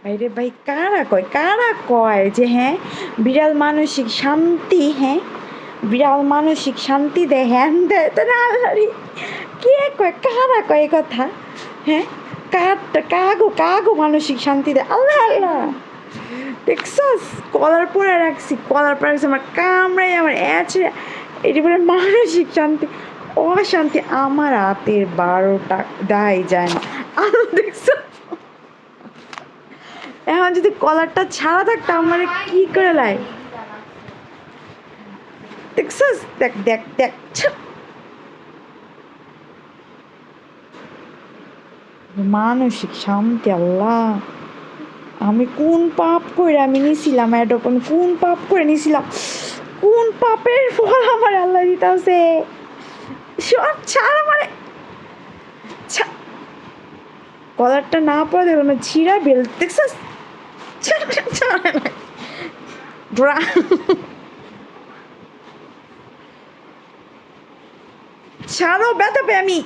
ভাইরে ভাই, কারা কয় যে হ্যাঁ বিড়াল মানসিক শান্তি, হ্যাঁ বিড়াল মানসিক শান্তি দেয়, হ্যান দেয়, তো না আল্লাহরে, কে কয়, কারা কয় কথা? হ্যাঁ, কাগো মানসিক শান্তি দেয়, আল্লাহ আল্লাহ। দেখছস, কলার পরে রাখছি আমার কামড়াই, আমার এছে, এটি বলে মানসিক শান্তি। অশান্তি আমার রাতের 12টা দায় যায় না। আল্লাহ, দেখছো, এখন যদি কলারটা ছাড়া থাকতো আমার কি করে লাই। দেখছস, দেখ দেখ দেখ, মানসিক শান্তি, আল্লাহ। আমি কোন পাপ করে আমি নিছিলাম এরকম, কোন পাপ করে নিছিলাম, কোন পাপের ফল আমার আল্লাহ দিতেছে। সব ছাড়া মানে কলারটা না পরে দেখো না ছিঁড়া বেল, দেখছিস, ছাড়ো, ব্যথা পেয়ে আমি